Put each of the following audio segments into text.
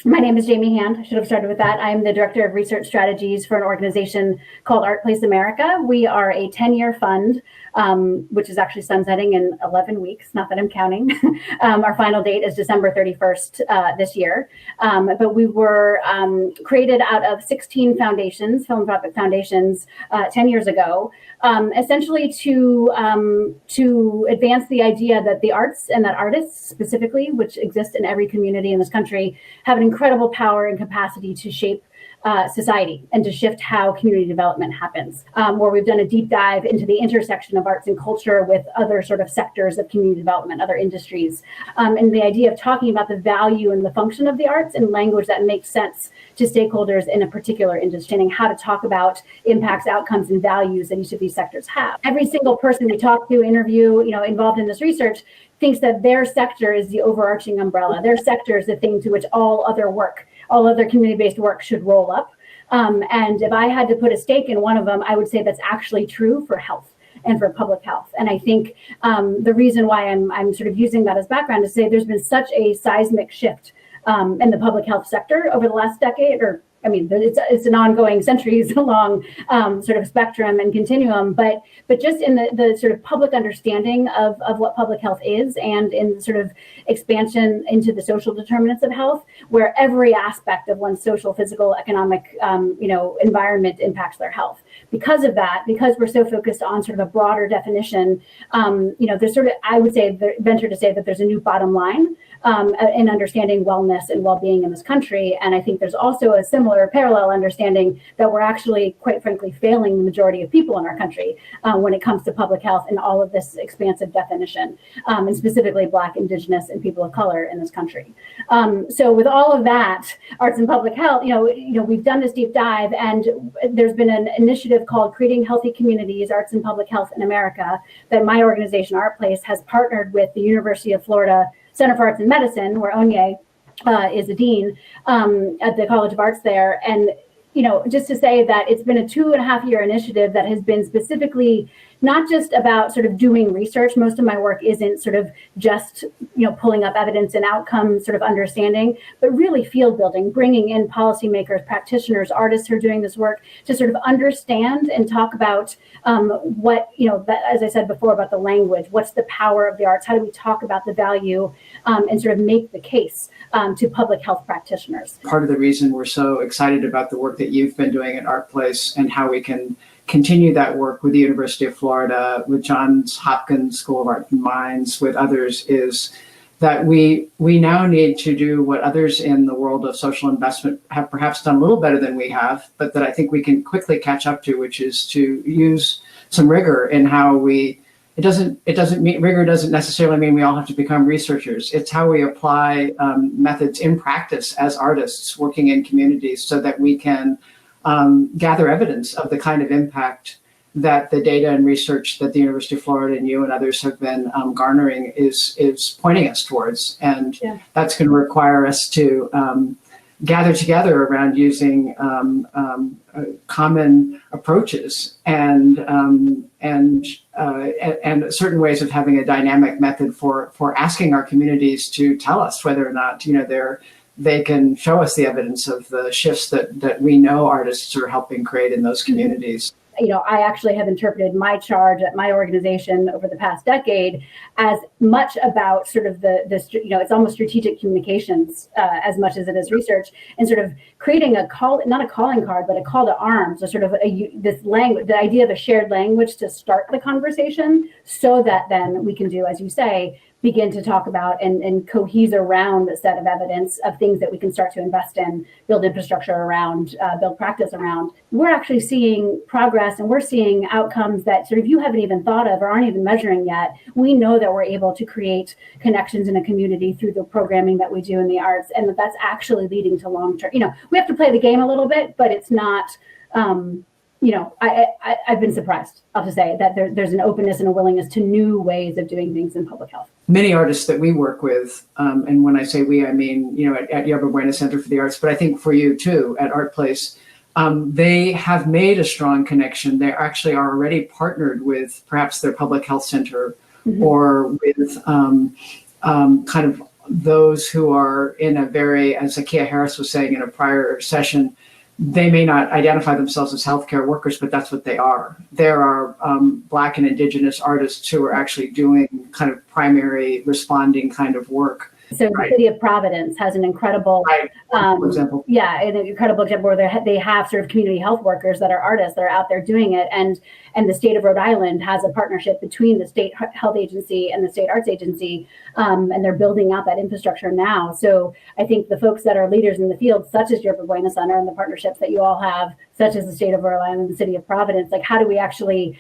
My name is Jamie Hand. I should have started with that. I'm the Director of Research Strategies for an organization called ArtPlace America. We are a 10-year fund, which is actually sunsetting in 11 weeks, not that I'm counting. Our final date is December 31st this year. But we were created out of 16 foundations, philanthropic foundations, 10 years ago, essentially to advance the idea that the arts and that artists specifically, which exist in every community in this country, have an incredible power and capacity to shape society and to shift how community development happens, where we've done a deep dive into the intersection of arts and culture with other sort of sectors of community development, other industries, and the idea of talking about the value and the function of the arts in language that makes sense to stakeholders in a particular industry, understanding how to talk about impacts, outcomes, and values that each of these sectors have. Every single person we talk to, interview, involved in this research thinks that their sector is the overarching umbrella. Their sector is the thing to which all other community-based work should roll up. And if I had to put a stake in one of them, I would say that's actually true for health and for public health. And I think the reason why I'm sort of using that as background is to say there's been such a seismic shift in the public health sector over the last decade, it's an ongoing centuries-long sort of spectrum and continuum, but just in the sort of public understanding of what public health is, and in sort of expansion into the social determinants of health, where every aspect of one's social, physical, economic, environment impacts their health. Because of that, because we're so focused on sort of a broader definition, there's sort of, I would say, venture to say that there's a new bottom line in understanding wellness and well-being in this country. And I think there's also a similar parallel understanding that we're actually, quite frankly, failing the majority of people in our country when it comes to public health and all of this expansive definition, and specifically Black, Indigenous, and people of color in this country. So with all of that, arts and public health, we've done this deep dive, and there's been an initiative called Creating Healthy Communities, Arts and Public Health in America, that my organization, ArtPlace, has partnered with the University of Florida Center for Arts and Medicine, where Onye is a dean at the College of Arts there. And, just to say that it's been a 2.5-year initiative that has been specifically not just about sort of doing research. Most of my work isn't sort of just, pulling up evidence and outcome sort of understanding, but really field building, bringing in policymakers, practitioners, artists who are doing this work to sort of understand and talk about what, as I said before, about the language, what's the power of the arts, how do we talk about the value and sort of make the case to public health practitioners. Part of the reason we're so excited about the work that you've been doing at ArtPlace and how we can continue that work with the University of Florida, with Johns Hopkins School of Art and Mines, with others, is that we now need to do what others in the world of social investment have perhaps done a little better than we have, but that I think we can quickly catch up to, which is to use some rigor in how we, rigor doesn't necessarily mean we all have to become researchers. It's how we apply methods in practice as artists working in communities so that we can gather evidence of the kind of impact that the data and research that the University of Florida and you and others have been garnering is pointing us towards. And that's going to require us to gather together around using common approaches and certain ways of having a dynamic method for asking our communities to tell us whether or not they can show us the evidence of the shifts that we know artists are helping create in those communities. I actually have interpreted my charge at my organization over the past decade as much about sort of it's almost strategic communications as much as it is research, and sort of creating not a calling card, but a call to arms, or sort of this language, the idea of a shared language to start the conversation, so that then we can do, as you say, begin to talk about and cohese around a set of evidence of things that we can start to invest in, build infrastructure around, build practice around. We're actually seeing progress, and we're seeing outcomes that sort of you haven't even thought of or aren't even measuring yet. We know that we're able to create connections in a community through the programming that we do in the arts, and that's actually leading to long-term, we have to play the game a little bit, but it's not, I've been surprised, I'll just say, that there's an openness and a willingness to new ways of doing things in public health. Many artists that we work with, and when I say we, I mean, at Yerba Buena Center for the Arts, but I think for you too, at ArtPlace, they have made a strong connection. They actually are already partnered with perhaps their public health center or with kind of those who are in a very, as Zakiya Harris was saying in a prior session, they may not identify themselves as healthcare workers, but that's what they are. There are Black and Indigenous artists who are actually doing kind of primary responding kind of work. So the city of Providence has an incredible, for example. an incredible example where they have sort of community health workers that are artists that are out there doing it. And the state of Rhode Island has a partnership between the state health agency and the state arts agency. And they're building out that infrastructure now. So I think the folks that are leaders in the field, such as Yerba Buena Center and the partnerships that you all have, such as the state of Rhode Island and the city of Providence, like how do we actually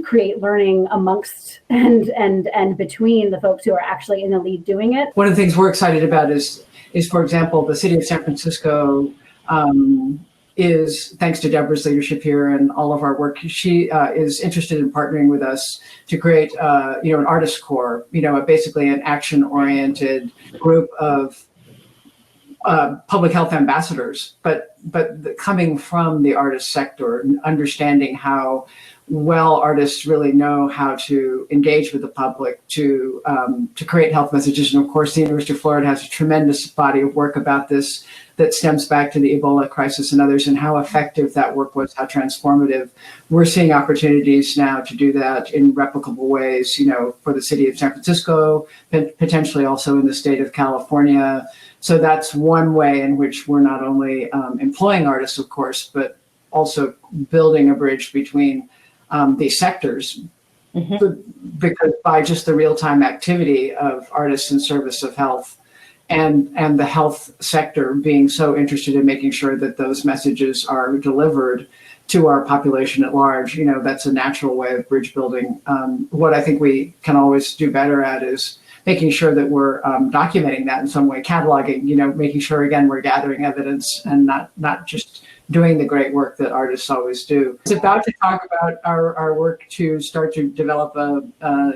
create learning amongst and between the folks who are actually in the lead doing it? One of the things we're excited about is for example, the city of San Francisco is, thanks to Deborah's leadership here and all of our work, she is interested in partnering with us to create, an artist corps, basically an action-oriented group of public health ambassadors, but coming from the artist sector and understanding how well artists really know how to engage with the public to create health messages. And of course, the University of Florida has a tremendous body of work about this that stems back to the Ebola crisis and others, and how effective that work was, how transformative. We're seeing opportunities now to do that in replicable ways, for the city of San Francisco, potentially also in the state of California. So that's one way in which we're not only employing artists, of course, but also building a bridge between these sectors, because by just the real-time activity of artists in service of health and the health sector being so interested in making sure that those messages are delivered to our population at large, that's a natural way of bridge building. What I think we can always do better at is making sure that we're documenting that in some way, cataloging, making sure, again, we're gathering evidence and not just doing the great work that artists always do. It's about to talk about our work to start to develop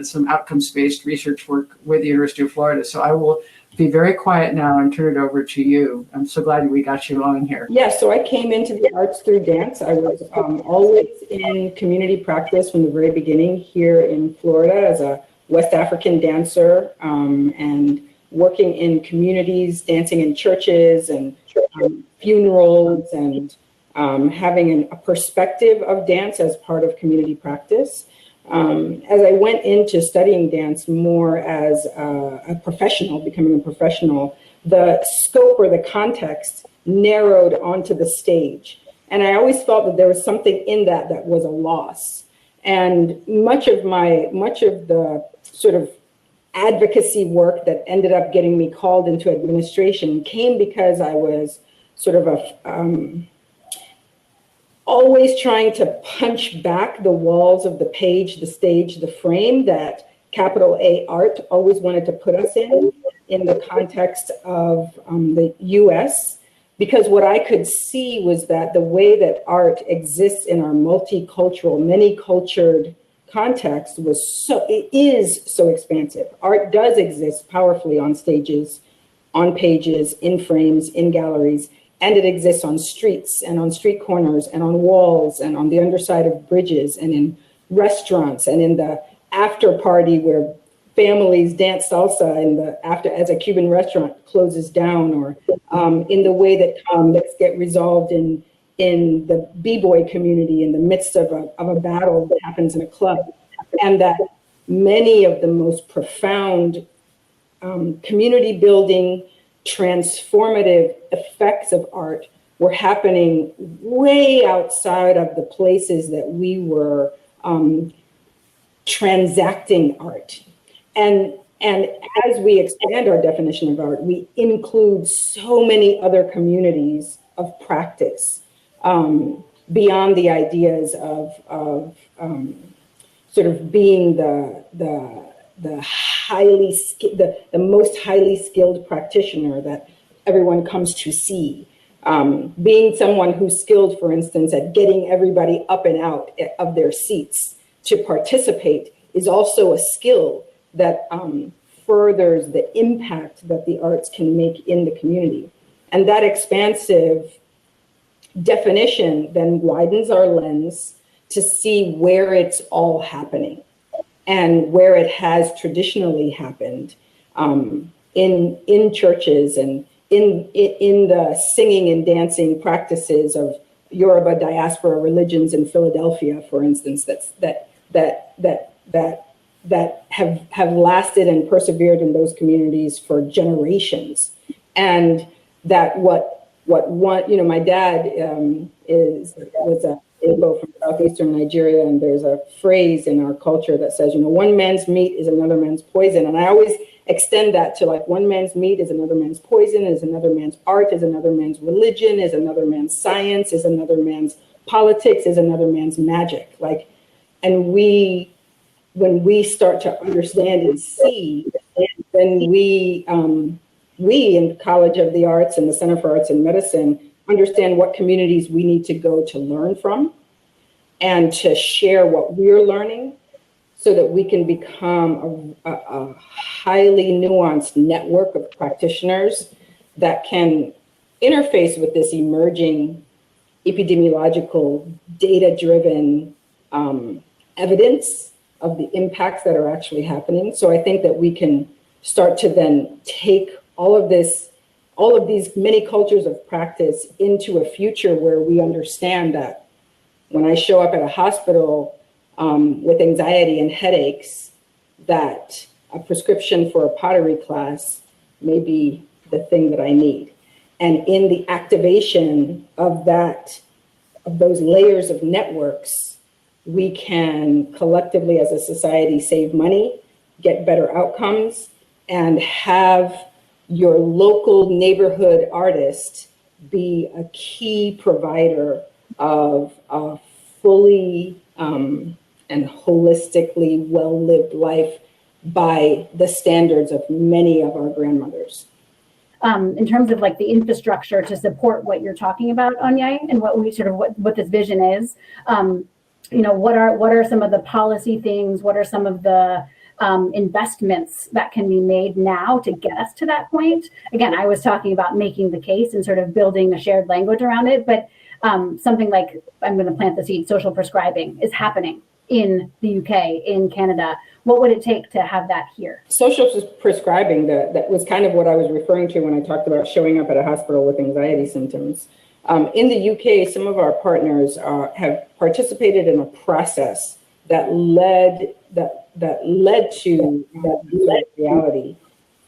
some outcomes-based research work with the University of Florida. So I will be very quiet now and turn it over to you. I'm so glad we got you on here. Yeah, so I came into the arts through dance. I was always in community practice from the very beginning here in Florida as a West African dancer, and working in communities, dancing in churches and funerals, and having a perspective of dance as part of community practice. As I went into studying dance more as a professional, becoming a professional, the scope or the context narrowed onto the stage. And I always felt that there was something in that was a loss. And much of the sort of advocacy work that ended up getting me called into administration came because I was sort of always trying to punch back the walls of the page, the stage, the frame that capital A art always wanted to put us in the context of the US. Because what I could see was that the way that art exists in our multicultural, many-cultured context is so expansive. Art does exist powerfully on stages, on pages, in frames, in galleries, and it exists on streets and on street corners and on walls and on the underside of bridges and in restaurants and in the after party where families dance salsa in the after as a Cuban restaurant closes down, or in the way that conflicts get resolved in the b-boy community in the midst of a battle that happens in a club. And that many of the most profound community building, transformative effects of art were happening way outside of the places that we were transacting art. And as we expand our definition of art, we include so many other communities of practice beyond the ideas of sort of being the most highly skilled practitioner that everyone comes to see. Being someone who's skilled, for instance, at getting everybody up and out of their seats to participate is also a skill that furthers the impact that the arts can make in the community. And that expansive definition then widens our lens to see where it's all happening and where it has traditionally happened in churches and in the singing and dancing practices of Yoruba diaspora religions in Philadelphia, for instance, that have lasted and persevered in those communities for generations. And that what one, you know, my dad was a Igbo from southeastern Nigeria, and there's a phrase in our culture that says, you know, one man's meat is another man's poison. And I always extend that to like one man's meat is another man's poison, is another man's art, is another man's religion, is another man's science, is another man's politics, is another man's magic. Like, and when we start to understand and see, then we in the College of the Arts and the Center for Arts and Medicine understand what communities we need to go to learn from and to share what we're learning so that we can become a highly nuanced network of practitioners that can interface with this emerging epidemiological, data-driven evidence of the impacts that are actually happening. So I think that we can start to then take all of these many cultures of practice into a future where we understand that when I show up at a hospital with anxiety and headaches, that a prescription for a pottery class may be the thing that I need. And in the activation of those layers of networks, we can collectively as a society save money, get better outcomes, and have your local neighborhood artist be a key provider of a fully and holistically well-lived life by the standards of many of our grandmothers. In terms of like the infrastructure to support what you're talking about, Onyai, and what this vision is, you know, what are some of the policy things? What are some of the investments that can be made now to get us to that point? Again, I was talking about making the case and sort of building a shared language around it, but something like, I'm going to plant the seed, social prescribing is happening in the UK, in Canada. What would it take to have that here? Social prescribing, that was kind of what I was referring to when I talked about showing up at a hospital with anxiety symptoms. In the UK, some of our partners have participated in a process that led to that reality.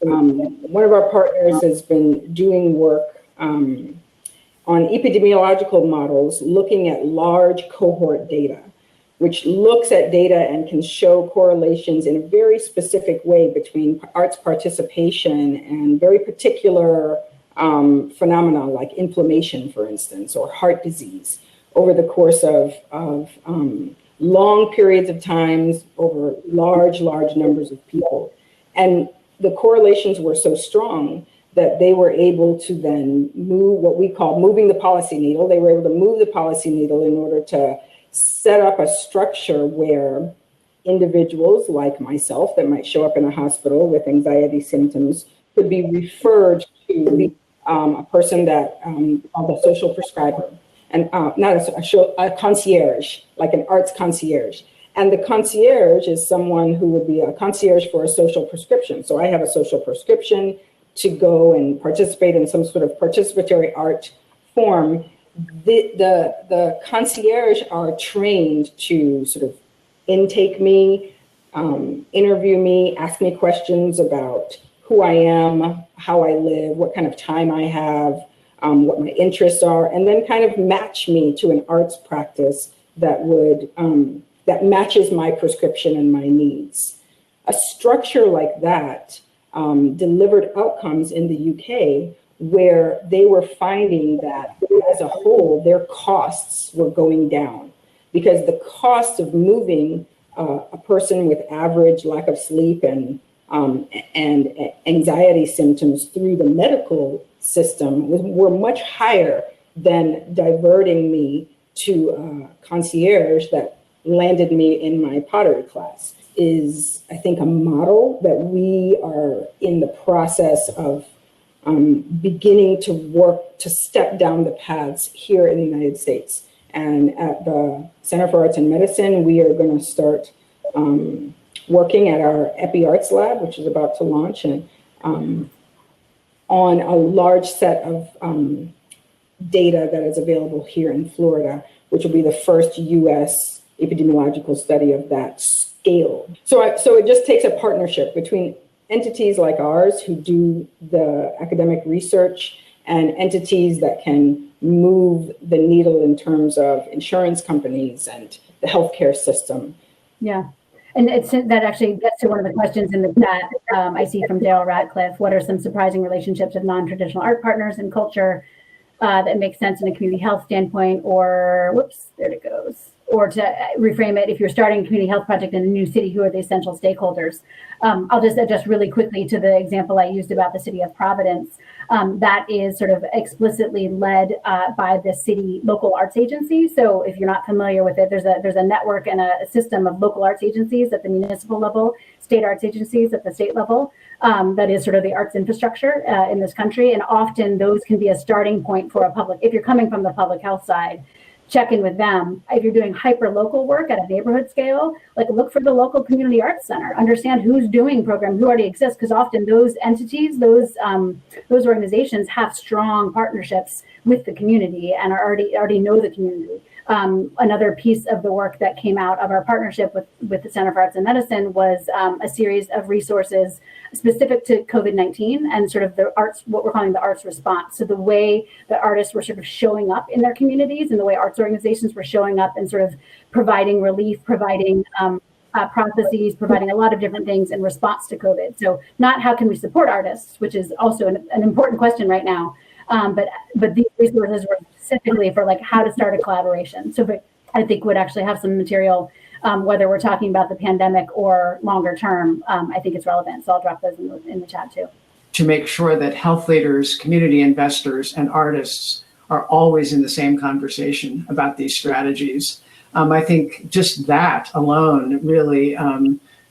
One of our partners has been doing work on epidemiological models, looking at large cohort data, which looks at data and can show correlations in a very specific way between arts participation and very particular phenomena like inflammation, for instance, or heart disease over the course of long periods of times over large numbers of people. And the correlations were so strong that they were able to then move what we call moving the policy needle. They were able to move the policy needle in order to set up a structure where individuals like myself that might show up in a hospital with anxiety symptoms could be referred to a person that called a social prescriber, and not a concierge, like an arts concierge. And the concierge is someone who would be a concierge for a social prescription. So I have a social prescription to go and participate in some sort of participatory art form. The concierge are trained to sort of intake me, interview me, ask me questions about who I am, how I live, what kind of time I have, what my interests are, and then kind of match me to an arts practice that would that matches my prescription and my needs. A structure like that delivered outcomes in the UK where they were finding that as a whole, their costs were going down because the cost of moving a person with average lack of sleep and anxiety symptoms through the medical system were much higher than diverting me to a concierge that landed me in my pottery class. Is, I think, a model that we are in the process of beginning to work to step down the paths here in the United States. And at the Center for Arts and Medicine, we are going to start working at our Epi Arts Lab, which is about to launch, and on a large set of data that is available here in Florida, which will be the first U.S. epidemiological study of that scale. So it just takes a partnership between entities like ours who do the academic research and entities that can move the needle in terms of insurance companies and the healthcare system. Yeah. And that actually gets to one of the questions in the chat I see from Daryl Radcliffe. What are some surprising relationships of non-traditional art partners and culture that make sense in a community health standpoint? Or, whoops, there it goes. Or to reframe it, if you're starting a community health project in a new city, who are the essential stakeholders? I'll just adjust really quickly to the example I used about the city of Providence. That is sort of explicitly led by the city local arts agency. So if you're not familiar with it, there's a network and a system of local arts agencies at the municipal level, state arts agencies at the state level. That is sort of the arts infrastructure in this country. And often those can be a starting point for a public, if you're coming from the public health side, check in with them. If you're doing hyper local work at a neighborhood scale, like look for the local community arts center, understand who's doing programs, who already exists, because often those entities, those organizations have strong partnerships with the community and already know the community. Another piece of the work that came out of our partnership with the Center for Arts and Medicine was a series of resources specific to COVID-19 and sort of the arts, what we're calling the arts response. So the way that artists were sort of showing up in their communities and the way arts organizations were showing up and sort of providing relief, providing processes, providing a lot of different things in response to COVID. So not how can we support artists, which is also an important question right now, but these resources were specifically for like how to start a collaboration. So I think would actually have some material, whether we're talking about the pandemic or longer term. I think it's relevant. So I'll drop those in the chat too. To make sure that health leaders, community investors, and artists are always in the same conversation about these strategies. I think just that alone really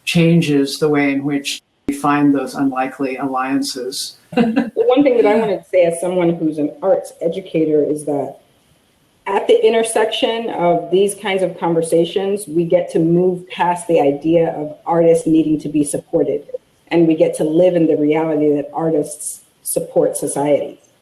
changes the way in which we find those unlikely alliances. The one thing that I wanted to say as someone who's an arts educator is that at the intersection of these kinds of conversations, we get to move past the idea of artists needing to be supported, and we get to live in the reality that artists support society.